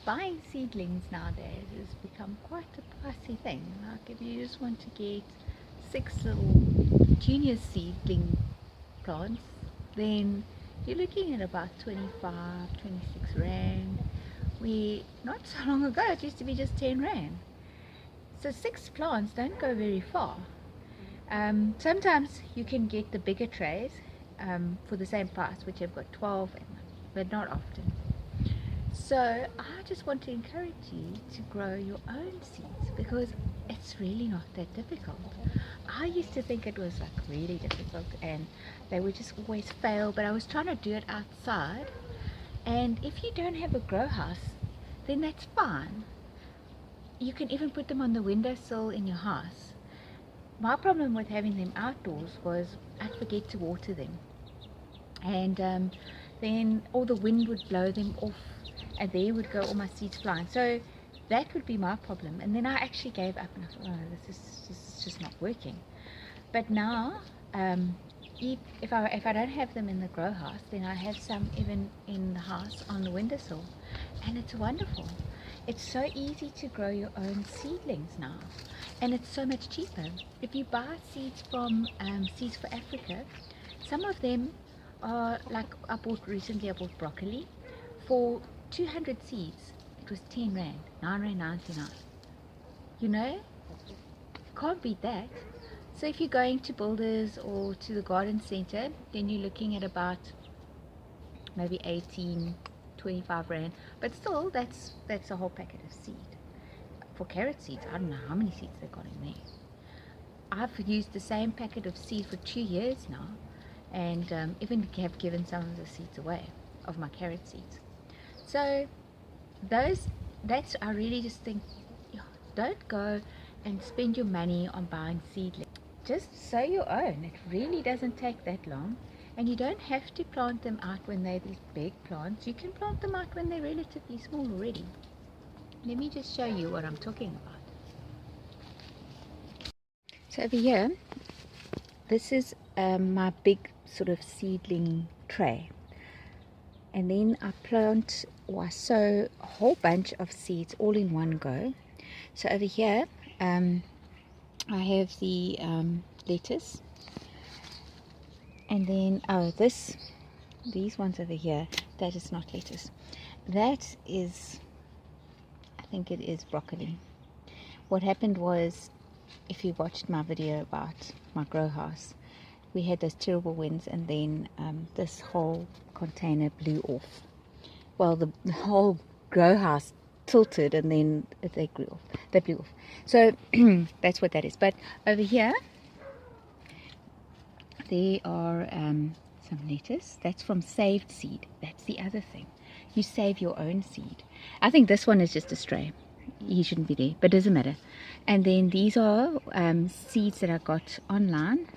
buying seedlings nowadays has become quite a pricey thing. Like if you just want to get 6 little junior seedling plants, then you're looking at about 25, 26 rand. We not so long ago it used to be just 10 rand. So 6 plants don't go very far. Sometimes you can get the bigger trays for the same price, which have got 12 in them, but not often. So I just want to encourage you to grow your own seeds because it's really not that difficult. I used to think it was like really difficult and they would just always fail, but I was trying to do it outside, and if you don't have a grow house, then that's fine. You can even put them on the windowsill in your house. My problem with having them outdoors was I'd forget to water them, and then all the wind would blow them off and there would go all my seeds flying. So that would be my problem, and then I actually gave up and I thought, oh, this is just not working. But now if I don't have them in the grow house, then I have some even in the house on the windowsill, and it's wonderful. It's so easy to grow your own seedlings now, and it's so much cheaper. If you buy seeds from Seeds for Africa, some of them are like I bought broccoli for 200 seeds. It was 10 rand, 9 rand 99. You know, can't beat that. So if you're going to Builders or to the garden center, then you're looking at about maybe 18, 25 rand, but still that's a whole packet of seed. For carrot seeds, I don't know how many seeds they got in there. I've used the same packet of seed for 2 years now, and even have given some of the seeds away of my carrot seeds. So I really just think, don't go and spend your money on buying seedlings. Just sow your own. It really doesn't take that long, and you don't have to plant them out when they're these big plants. You can plant them out when they're relatively small already. Let me just show you what I'm talking about. So over here, this is my big sort of seedling tray, and then I sow a whole bunch of seeds all in one go. So over here I have the lettuce, and then these ones over here, that is not lettuce, that is, I think it is broccoli. What happened was, if you watched my video about my grow house, we had those terrible winds, and then this whole container blew off. Well, the whole grow house tilted, and then they blew off. So that's what that is. But over here there are some lettuce. That's from saved seed. That's the other thing, you save your own seed. I think this one is just a stray, he shouldn't be there, but it doesn't matter. And then these are seeds that I got online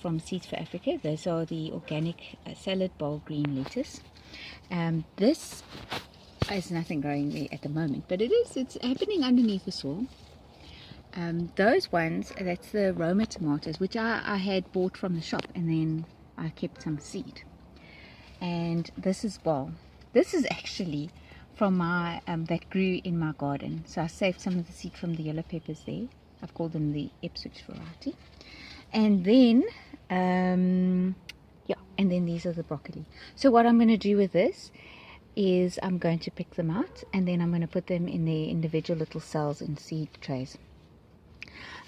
from Seeds for Africa. Those are the organic salad bowl green lettuce. This is nothing growing there at the moment, but it's happening underneath the soil. Those ones, that's the Roma tomatoes, which I had bought from the shop, and then I kept some seed. And this is actually from my that grew in my garden. So I saved some of the seed from the yellow peppers there. I've called them the Ipswich variety. And then and then these are the broccoli. So what I'm going to do with this is I'm going to pick them out, and then I'm going to put them in their individual little cells in seed trays.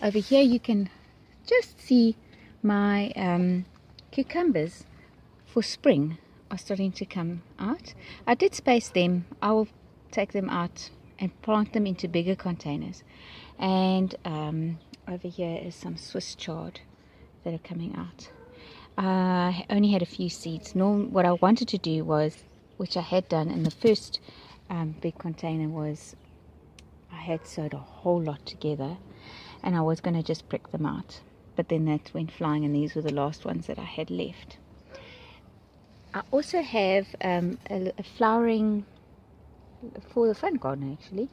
Over here you can just see my cucumbers for spring are starting to come out. I did space them. I will take them out and plant them into bigger containers. And over here is some Swiss chard that are coming out. I only had a few seeds. What I wanted to do was, which I had done in the first big container, was I had sowed a whole lot together, and I was going to just prick them out, but then that went flying, and these were the last ones that I had left. I also have a flowering for the front garden, actually.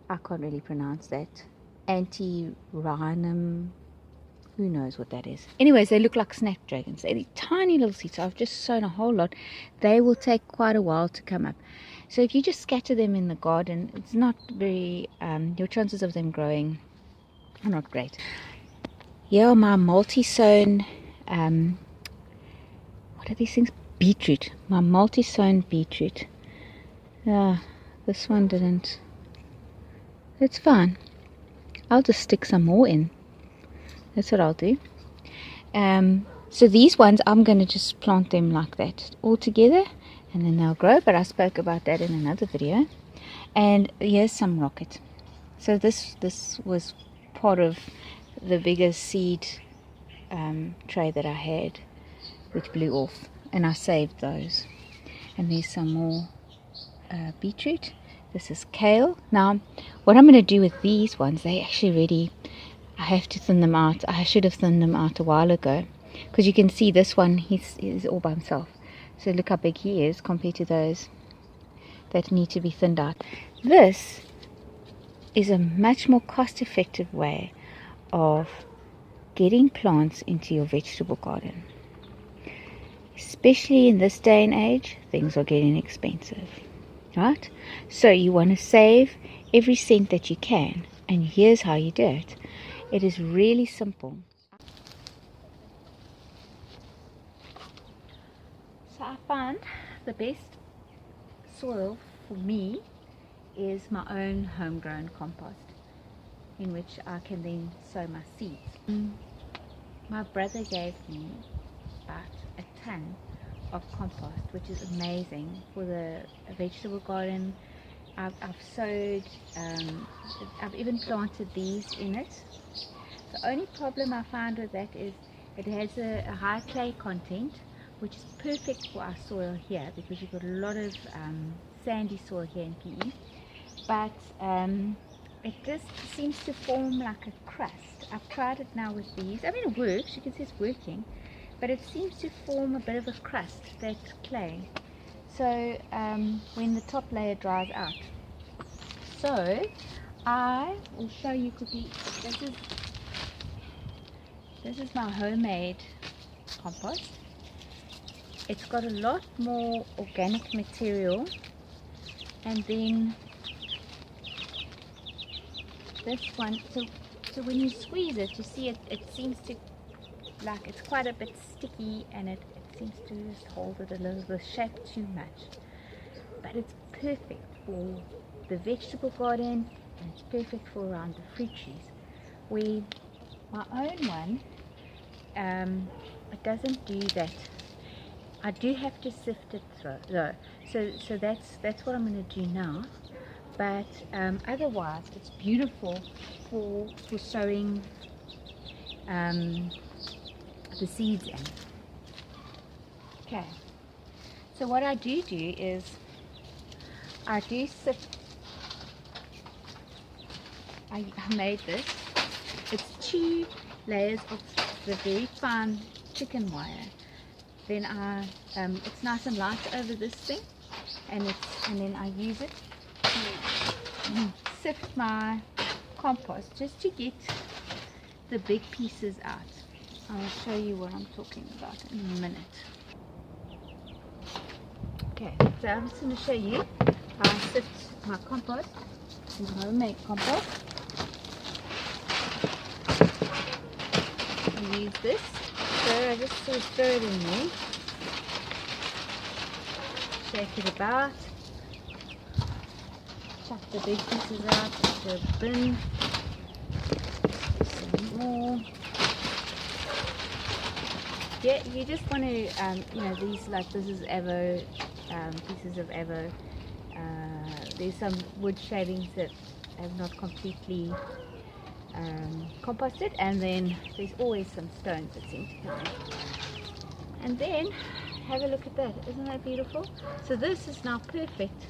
I can't really pronounce that. Antirrhinum, who knows what that is. Anyways, they look like snapdragons. They're tiny little seeds. So I've just sown a whole lot. They will take quite a while to come up. So if you just scatter them in the garden, it's not very, your chances of them growing are not great. Here are my multi-sown, what are these things? Beetroot. My multi-sown beetroot. This one didn't. It's fine. I'll just stick some more in. That's what I'll do. So these ones, I'm going to just plant them like that all together, and then they'll grow. But I spoke about that in another video. And here's some rocket. So this was part of the bigger seed tray that I had, which blew off, and I saved those. And there's some more beetroot. This is kale. Now what I'm going to do with these ones, they actually ready. I have to thin them out. I should have thinned them out a while ago, because you can see this one, he's all by himself. So look how big he is compared to those that need to be thinned out. This is a much more cost-effective way of getting plants into your vegetable garden. Especially in this day and age, things are getting expensive, right? So you want to save every cent that you can, and here's how you do it. It is really simple. So I found the best soil for me is my own homegrown compost, in which I can then sow my seeds. My brother gave me about a ton of compost, which is amazing for the vegetable garden. I've sowed, I've even planted these in it. The only problem I found with that is it has a high clay content, which is perfect for our soil here, because you've got a lot of sandy soil here in PE. But it just seems to form like a crust. I've tried it now with these. I mean, it works, you can see it's working, but it seems to form a bit of a crust, that clay. So when the top layer dries out. So I will show you quickly. This is my homemade compost. It's got a lot more organic material, and then this one, so when you squeeze it, you see it seems to, like, it's quite a bit sticky, and it seems to just hold it a little bit shape too much. But it's perfect for the vegetable garden, and it's perfect for around the fruit trees. Where my own one, it doesn't do that. I do have to sift it though, so that's what I'm going to do now. But otherwise, it's beautiful for sowing the seeds in. Okay, so what I do is I do sift. I made this. It's 2 layers of the very fine chicken wire. Then it's nice and light over this thing, and then I use it to sift my compost just to get the big pieces out. I'll show you what I'm talking about in a minute. Okay, so I'm just going to show you how I sift my compost, my homemade compost. I use this, so I just sort of throw it in there, shake it about, chuck the big pieces out into a bin, some more. Yeah, you just want to, you know, these, like, this is avo, pieces of avo. There's some wood shavings that have not completely composted, and then there's always some stones that seem to come in. And then have a look at that. Isn't that beautiful? So this is now perfect.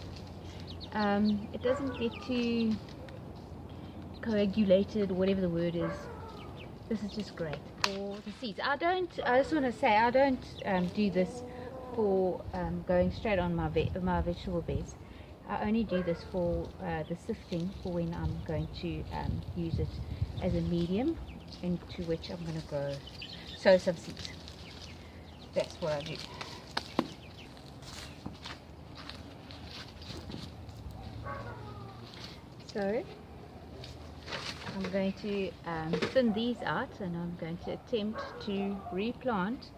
It doesn't get too coagulated, or whatever the word is. This is just great for the seeds. I just want to say, I don't do this for going straight on my vegetable beds. I only do this for the sifting, for when I'm going to use it as a medium into which I'm going to sow some seeds. That's what I do. So I'm going to thin these out, and I'm going to attempt to replant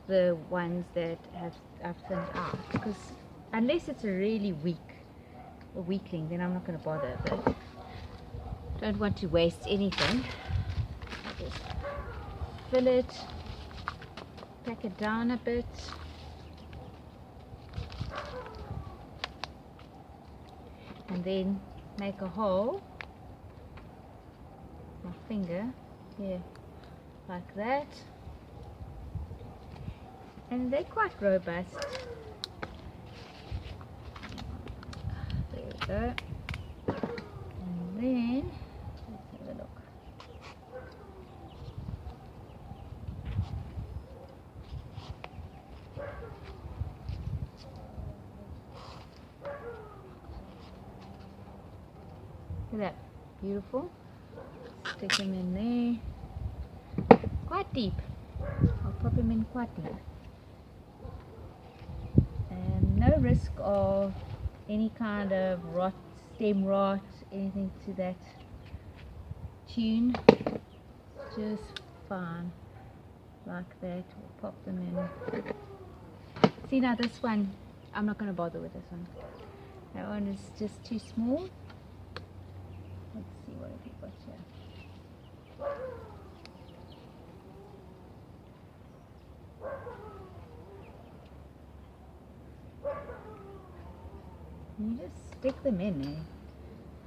the ones that I've thinned out, because unless it's a really weakling, then I'm not going to bother, but don't want to waste anything. I'll just fill it, pack it down a bit, and then make a hole, my finger here, like that, and they're quite robust. There we go. And then let's have a look. Look at that, beautiful. Stick them in there, quite deep. I'll pop them in quite deep, and no risk of any kind of rot, stem rot, anything to that tune. Just fine, like that. We'll pop them in. See, now this one, I'm not going to bother with this one. That one is just too small. Let's see what have we got here. You just stick them in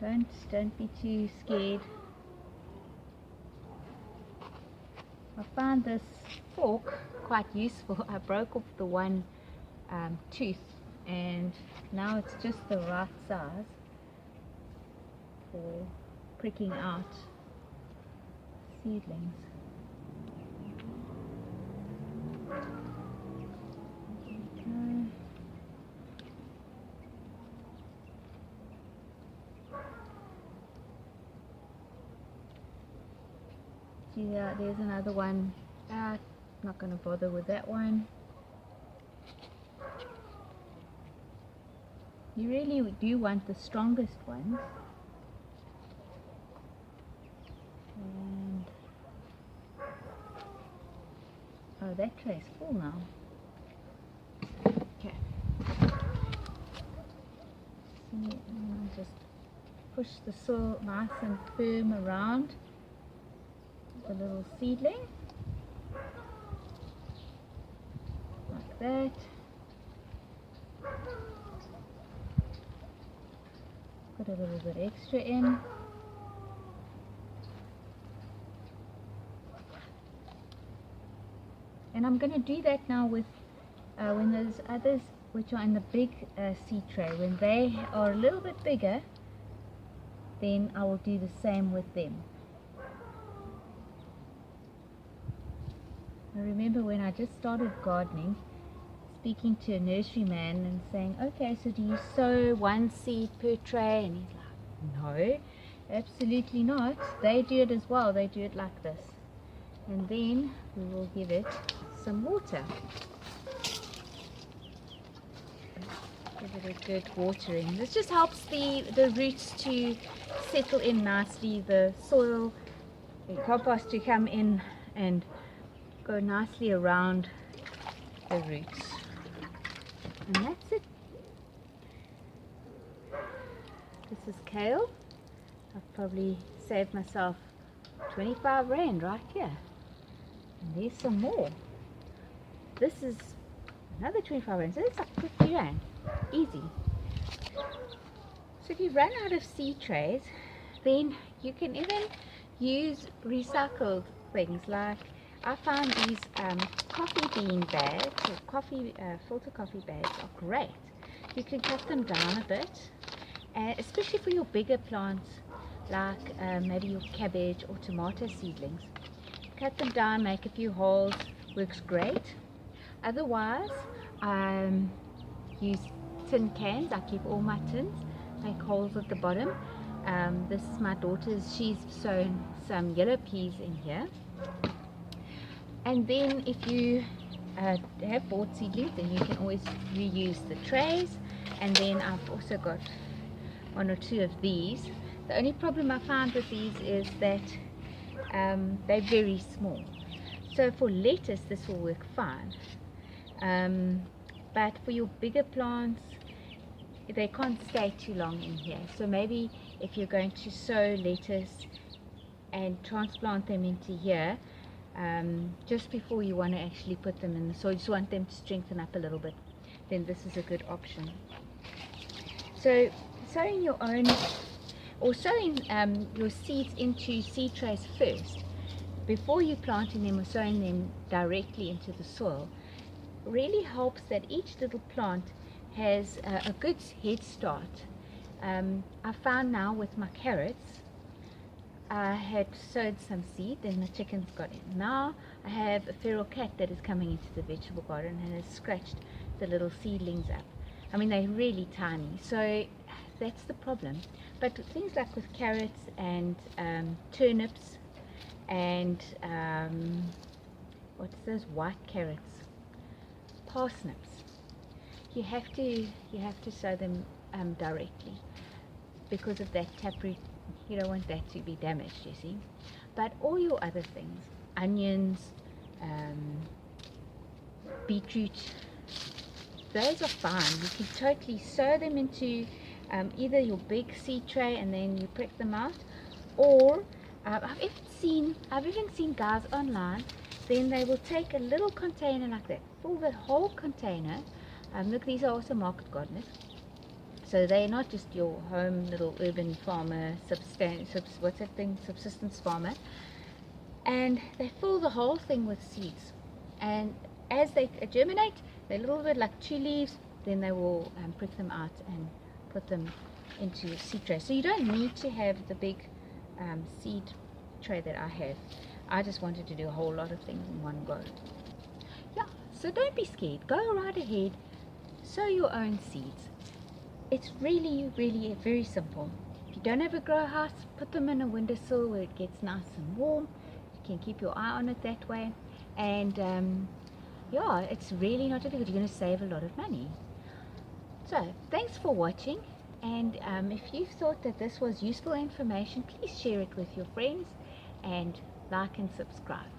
there. Don't be too scared. I found this fork quite useful. I broke off the one tooth, and now it's just the right size for pricking out seedlings. See, there's another one. Not going to bother with that one. You really do want the strongest ones. And oh, that tray's full now. Okay. See, I'll just push the soil nice and firm around the little seedling, like that. Put a little bit extra in. And I'm going to do that now with when those others which are in the big seed tray, when they are a little bit bigger, then I will do the same with them. I remember when I just started gardening, speaking to a nurseryman and saying, okay, so do you sow one seed per tray? And he's like, no, absolutely not. They do it as well. They do it like this. And then we will give it some water. Give it a good watering. This just helps the roots to settle in nicely, the soil and compost to come in and go nicely around the roots. And that's it. This is kale. I've probably saved myself 25 Rand right here. And there's some more. This is another 25 Rand. So it's like 50 Rand. Easy. So if you run out of seed trays, then you can even use recycled things. Like I found these coffee bean bags, or filter coffee bags are great. You can cut them down a bit, especially for your bigger plants, like maybe your cabbage or tomato seedlings. Cut them down, make a few holes, works great. Otherwise, use tin cans. I keep all my tins, make holes at the bottom. This is my daughter's. She's sown some yellow peas in here. And then if you have bought seedlings, then you can always reuse the trays. And then I've also got one or two of these. The only problem I found with these is that they're very small. So for lettuce this will work fine, but for your bigger plants they can't stay too long in here. So maybe if you're going to sow lettuce and transplant them into here, just before you want to actually put them in the soil, you just want them to strengthen up a little bit, then this is a good option. So sowing your own, or sowing your seeds into seed trays first, before you planting them or sowing them directly into the soil, really helps that each little plant has a good head start. I found now with my carrots, I had sowed some seed and the chickens got in. Now I have a feral cat that is coming into the vegetable garden and has scratched the little seedlings up. I mean, they're really tiny, so that's the problem. But things like with carrots and turnips and what's those white carrots, parsnips, you have to sow them directly because of that taproot. You don't want that to be damaged, you see. But all your other things, onions, beetroot, those are fine. You can totally sow them into either your big seed tray and then you prick them out, or I've even seen guys online, then they will take a little container like that, fill the whole container. Look, these are also market gardeners, so they're not just your home little urban farmer, subsistence farmer, and they fill the whole thing with seeds, and as they germinate, they're a little bit like 2 leaves, then they will prick them out and put them into your seed tray. So you don't need to have the big seed tray that I have. I just wanted to do a whole lot of things in one go. Yeah, so don't be scared, go right ahead, sow your own seeds. It's really very simple. If you don't have a grow house, put them in a windowsill where it gets nice and warm. You can keep your eye on it that way, and yeah, it's really not difficult. You're going to save a lot of money. So thanks for watching, and if you thought that this was useful information, please share it with your friends and like and subscribe.